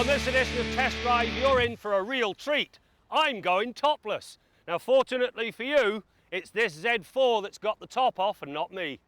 On this edition of Test Drive, you're in for a real treat. I'm going topless. Now, fortunately for you, it's this Z4 that's got the top off and not me.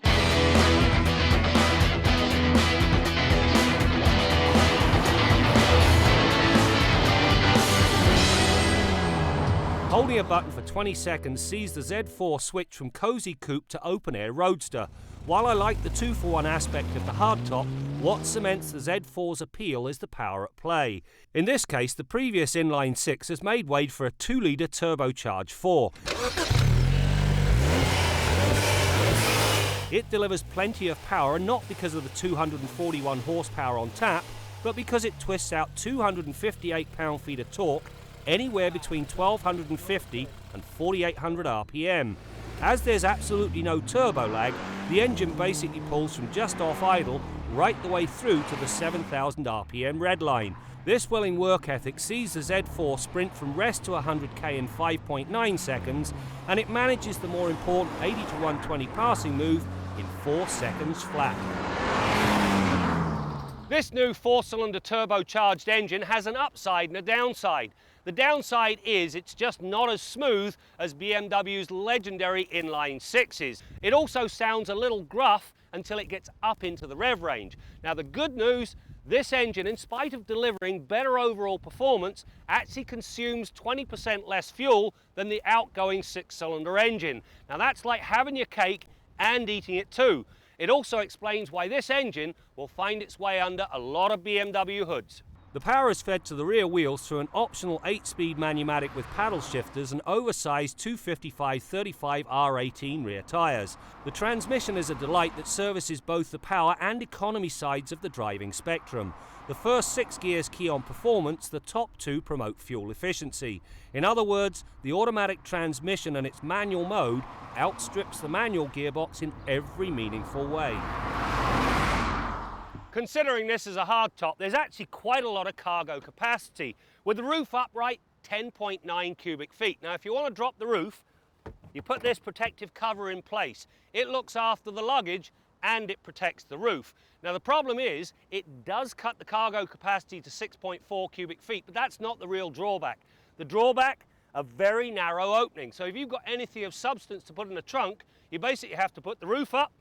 Holding a button for 20 seconds sees the Z4 switch from cosy coupe to open-air roadster. While I like the 2-for-1 aspect of the hardtop, what cements the Z4's appeal is the power at play. In this case, the previous inline 6 has made way for a 2-litre turbocharged 4. It delivers plenty of power, and not because of the 241 horsepower on tap, but because it twists out 258 pound-feet of torque anywhere between 1250 and 4800 RPM. As there's absolutely no turbo lag, the engine basically pulls from just off idle right the way through to the 7000 RPM red line. This willing work ethic sees the Z4 sprint from rest to 100k in 5.9 seconds, and it manages the more important 80 to 120 passing move in 4 seconds flat. This new 4-cylinder turbocharged engine has an upside and a downside. The downside is it's just not as smooth as BMW's legendary inline 6s. It also sounds a little gruff until it gets up into the rev range. Now, the good news, this engine, in spite of delivering better overall performance, actually consumes 20% less fuel than the outgoing 6-cylinder engine. Now, that's like having your cake and eating it too. It also explains why this engine will find its way under a lot of BMW hoods. The power is fed to the rear wheels through an optional 8-speed manumatic with paddle shifters and oversized 255/35 R18 rear tyres. The transmission is a delight that services both the power and economy sides of the driving spectrum. The first 6 gears key on performance, the top 2 promote fuel efficiency. In other words, the automatic transmission and its manual mode outstrips the manual gearbox in every meaningful way. Considering this is a hardtop, there's actually quite a lot of cargo capacity. With the roof upright, 10.9 cubic feet. Now, if you want to drop the roof, you put this protective cover in place. It looks after the luggage and it protects the roof. Now, the problem is it does cut the cargo capacity to 6.4 cubic feet, but that's not the real drawback. The drawback, a very narrow opening. So if you've got anything of substance to put in the trunk, you basically have to put the roof up,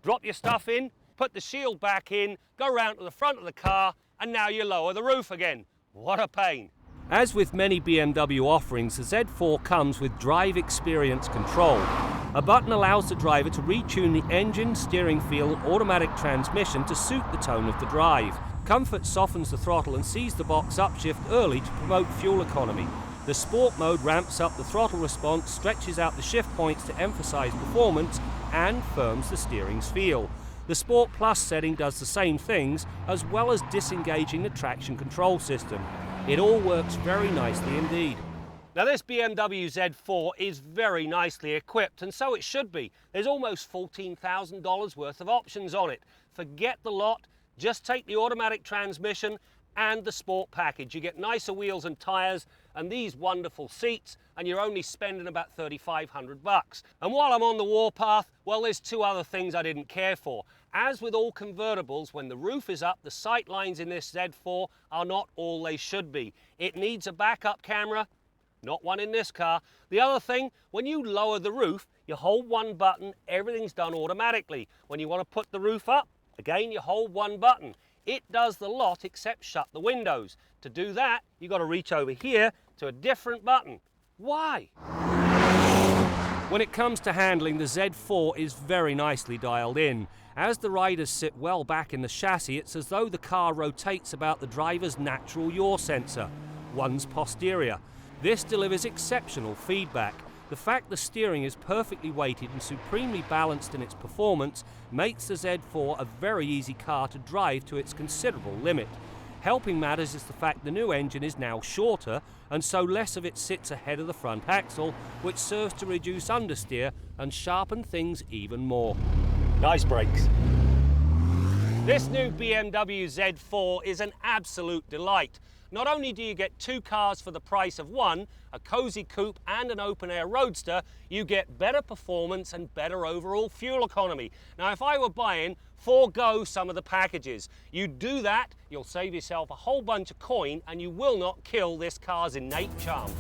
drop your stuff in, put the shield back in, go round to the front of the car, and now you lower the roof again. What a pain. As with many BMW offerings, the Z4 comes with drive experience control. A button allows the driver to retune the engine, steering feel, and automatic transmission to suit the tone of the drive. Comfort softens the throttle and sees the box upshift early to promote fuel economy. The sport mode ramps up the throttle response, stretches out the shift points to emphasize performance, and firms the steering's feel. The Sport Plus setting does the same things, as well as disengaging the traction control system. It all works very nicely indeed. Now, this BMW Z4 is very nicely equipped, and so it should be. There's almost $14,000 worth of options on it. Forget the lot, just take the automatic transmission and the sport package. You get nicer wheels and tyres and these wonderful seats, and you're only spending about $3,500. And while I'm on the warpath, well, there's 2 other things I didn't care for. As with all convertibles, when the roof is up, the sight lines in this Z4 are not all they should be. It needs a backup camera, not one in this car. The other thing, when you lower the roof, you hold one button, everything's done automatically. When you want to put the roof up, again, you hold one button. It does the lot except shut the windows. To do that, you've got to reach over here to a different button. Why? When it comes to handling, the Z4 is very nicely dialed in. As the riders sit well back in the chassis, it's as though the car rotates about the driver's natural yaw sensor, one's posterior. This delivers exceptional feedback. The fact the steering is perfectly weighted and supremely balanced in its performance makes the Z4 a very easy car to drive to its considerable limit. Helping matters is the fact the new engine is now shorter, and so less of it sits ahead of the front axle, which serves to reduce understeer and sharpen things even more. Nice brakes. This new BMW Z4 is an absolute delight. not only do you get 2 cars for the price of one, a cozy coupe and an open-air roadster, you get better performance and better overall fuel economy. Now, if I were buying, forego some of the packages. You do that, you'll save yourself a whole bunch of coin and you will not kill this car's innate charm.